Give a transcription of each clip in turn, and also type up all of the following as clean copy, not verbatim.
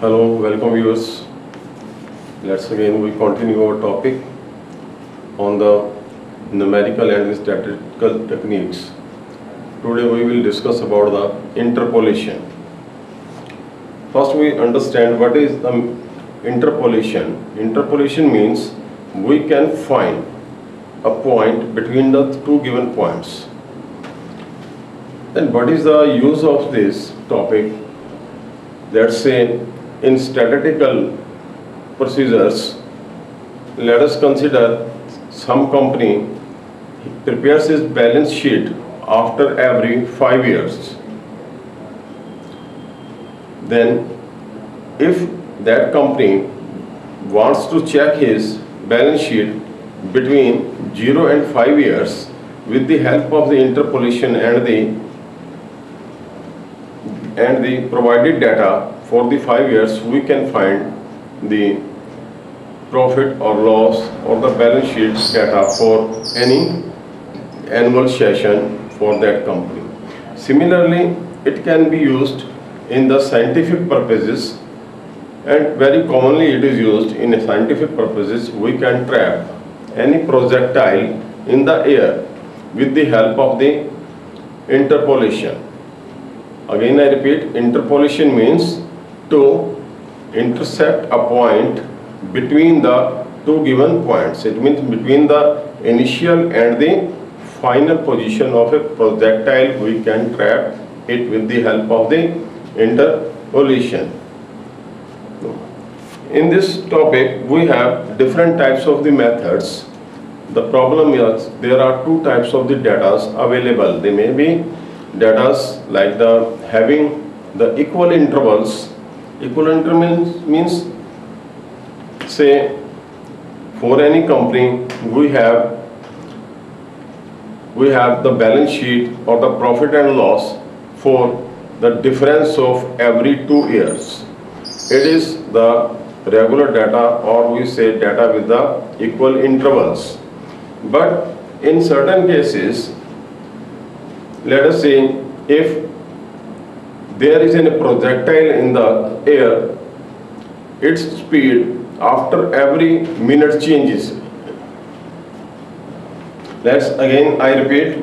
Hello, welcome viewers. Let's again we continue our topic on the numerical and statistical techniques. Today we will discuss about the interpolation. First we understand what is the interpolation. Interpolation means we can find a point between the two given points. Then what is the use of this topic? Let's say in statistical procedures, let us consider some company prepares its balance sheet after every 5 years. Then if that company wants to check his balance sheet between 0 and 5 years with the help of the interpolation and the provided data for the 5 years, we can find the profit or loss or the balance sheet data for any annual session for that company. Similarly, it can be used in the scientific purposes, and very commonly it is used in scientific purposes. We can trap any projectile in the air with the help of the interpolation. Again I repeat, interpolation means to intercept a point between the two given points. It means between the initial and the final position of a projectile, we can trap it with the help of the interpolation. In this topic, we have different types of the methods. The problem is there are two types of the data available. They may be data like the having the equal intervals. Equal intervals means, say, for any company we have the balance sheet or the profit and loss for the difference of every 2 years. It is the regular data, or we say data with the equal intervals. But in certain cases, let us say if there is a projectile in the air, its speed after every minute changes. I repeat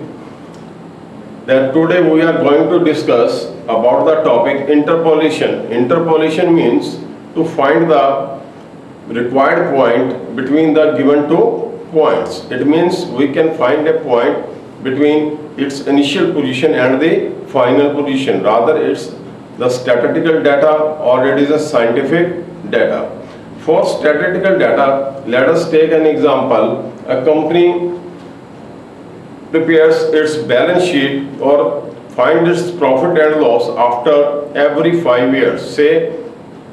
that today we are going to discuss about the topic interpolation. Interpolation means to find the required point between the given two points. It means we can find a point between its initial position and the final position. Rather, it's the statistical data or it is a scientific data. For statistical data, let us take an example. A company prepares its balance sheet or finds its profit and loss after every 5 years. Say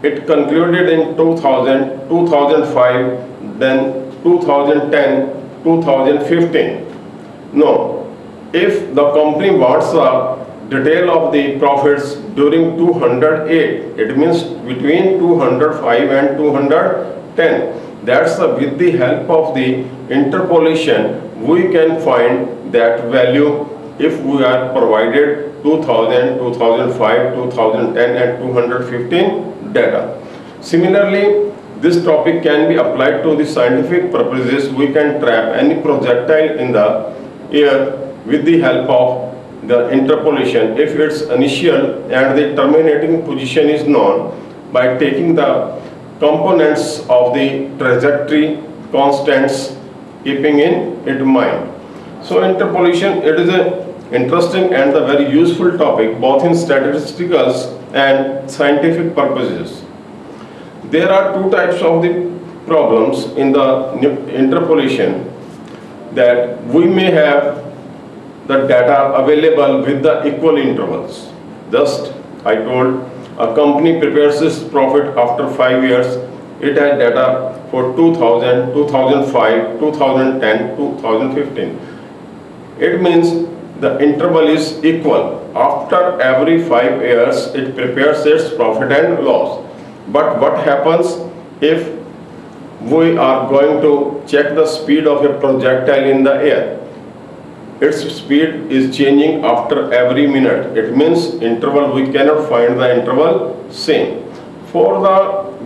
it concluded in 2000, 2005, then 2010, 2015. No, if the company wants the detail of the profits during 208, it means between 205 and 210. That's with the help of the interpolation we can find that value if we are provided 2000, 2005, 2010 and 215 data. Similarly, this topic can be applied to the scientific purposes. We can trap any projectile in the air with the help of the interpolation if its initial and the terminating position is known by taking the components of the trajectory constants, keeping in mind. So interpolation, it is an interesting and a very useful topic both in statistical and scientific purposes. There are two types of the problems in the interpolation, that we may have the data available with the equal intervals. Just I told, a company prepares its profit after 5 years. It has data for 2000, 2005, 2010, 2015. It means the interval is equal. After every 5 years, it prepares its profit and loss. But what happens if we are going to check the speed of a projectile in the air? Its speed is changing after every minute. It means interval, we cannot find the interval same. For the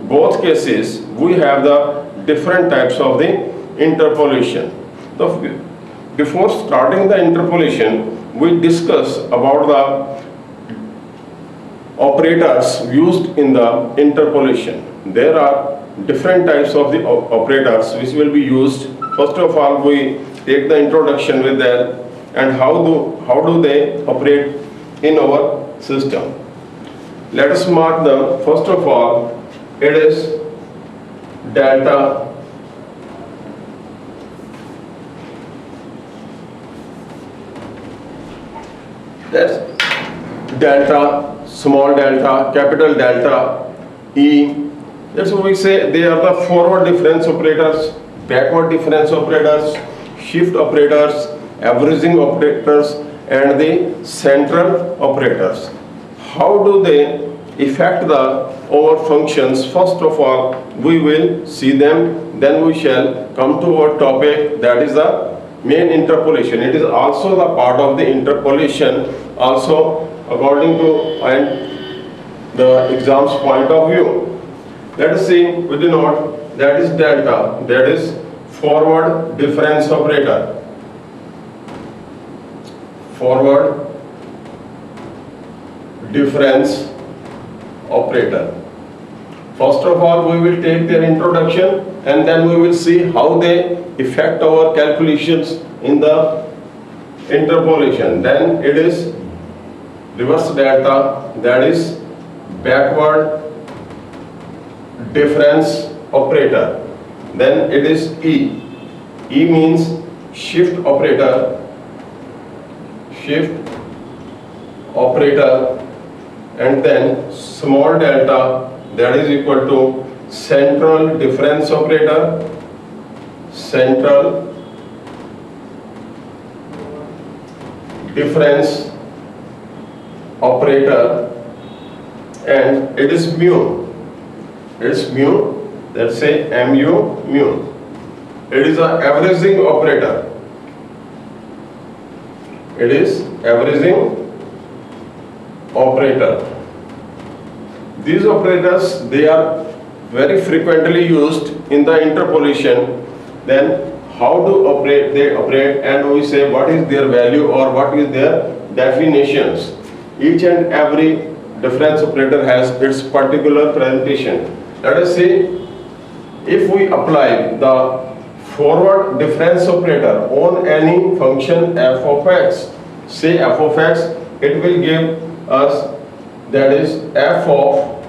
both cases, we have the different types of the interpolation. So before starting the interpolation, we discuss about the operators used in the interpolation. There are different types of the operators which will be used. First of all, we take the introduction with that and how do they operate in our system. Let us mark them. First of all, it is delta, that's delta, small delta, capital delta, E. That's what we say they are the forward difference operators, backward difference operators, shift operators, averaging operators, and the central operators. How do they affect our functions? First of all, we will see them, then we shall come to our topic, that is the main interpolation. It is also the part of the interpolation, also according to and the exam's point of view. Let us see with the note, that is delta, that is forward difference operator. Forward difference operator. First of all, we will take their introduction and then we will see how they affect our calculations in the interpolation. Then it is reverse delta, that is backward difference operator. Then it is E. E means shift operator. Shift operator. And then small delta, that is equal to central difference operator. Central difference operator. And it is mu. It's mu, let's say mu, mu. It is an averaging operator. It is averaging operator. These operators, they are very frequently used in the interpolation. Then how do they operate, and we say what is their value or what is their definitions. Each and every difference operator has its particular presentation. Let us see, if we apply the forward difference operator on any function f of x, say f of x, it will give us, that is f of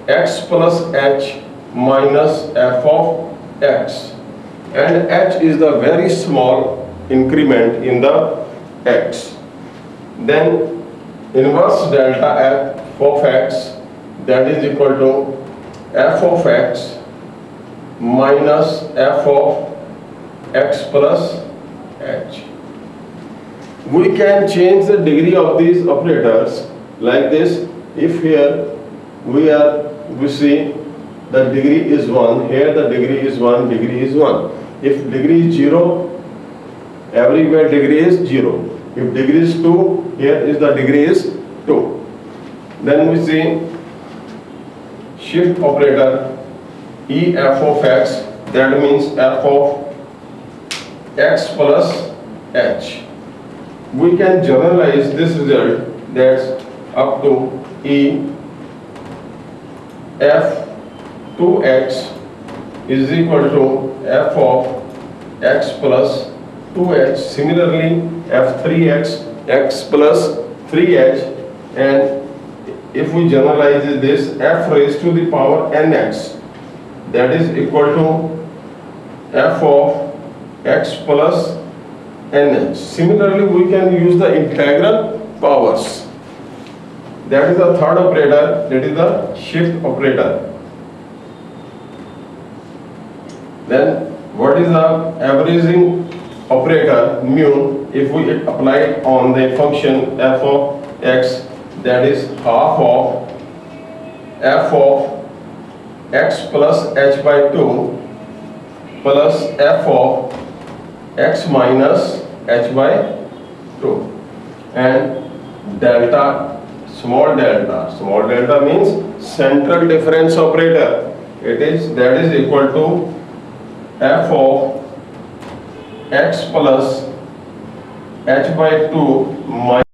x plus h minus f of x, and h is the very small increment in the x. Then inverse delta f of x, that is equal to f of x minus f of x plus h. We can change the degree of these operators like this. If here we see the degree is 1, here the degree is 1, degree is 1. If degree is 0, everywhere degree is 0. If degree is 2, here is the degree is 2. Then we see shift operator E f of x, that means f of x plus h. We can generalize this result, that's up to E f 2x is equal to f of x plus 2h. Similarly, f 3x, x plus 3h, and if we generalize this, f raised to the power nx, that is equal to f of x plus nh. Similarly, we can use the integral powers. That is the third operator, that is the shift operator. Then what is the averaging operator, mu? If we apply it on the function f of x, that is half of f of x plus h by 2 plus f of x minus h by 2, and delta small delta. Small delta means central difference operator. That is equal to f of x plus h by 2 minus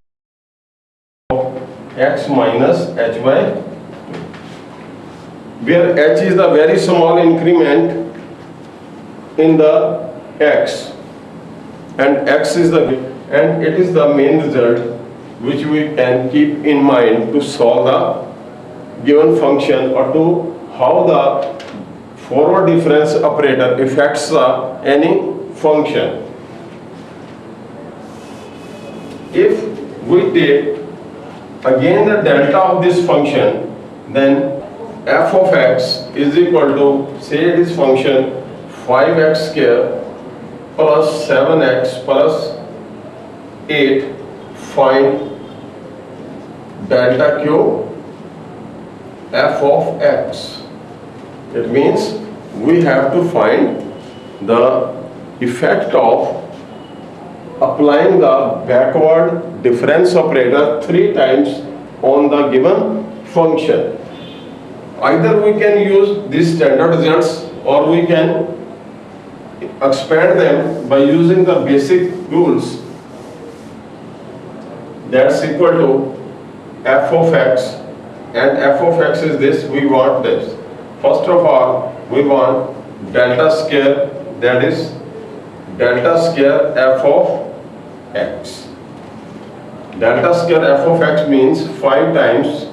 x minus h by 2, where h is the very small increment in the x and x is the, and it is the main result which we can keep in mind to solve the given function or to how the forward difference operator affects any function. If we take again the delta of this function, then f of x is equal to, say it is function 5x square plus 7x plus 8. Find delta q f of x. It means we have to find the effect of applying the backward difference operator 3 times on the given function. Either we can use these standard results or we can expand them by using the basic rules. That's equal to f of x, and f of x is this, we want this. First of all, we want delta square, that is delta square f of x. Delta square f of x means 5 times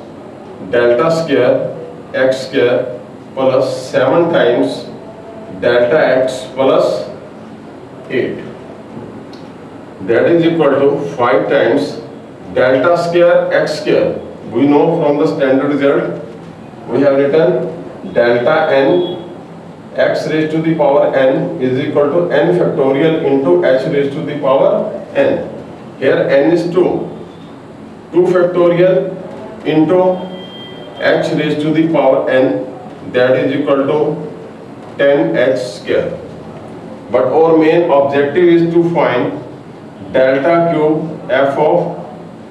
delta square x square plus 7 times delta x plus 8. That is equal to 5 times delta square x square. We know from the standard result, we have written delta n x raised to the power n is equal to n factorial into h raised to the power n. Here n is 2. 2 factorial into h raised to the power n, that is equal to 10h square. But our main objective is to find delta cube f of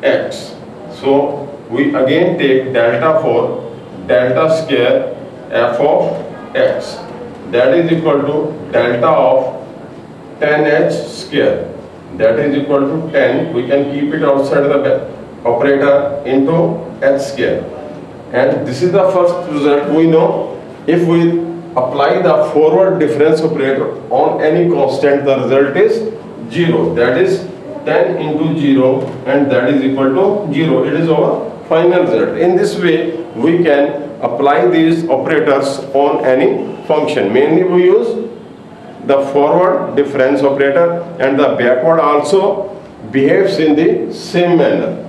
x. So we again take delta for delta square f of x. That is equal to delta of 10h square. That is equal to 10. We can keep it outside the operator into h square. And this is the first result. We know if we apply the forward difference operator on any constant, the result is 0. That is 10 into 0, and that is equal to 0. It is our final result. In this way, we can apply these operators on any function. Mainly we use the forward difference operator, and the backward also behaves in the same manner.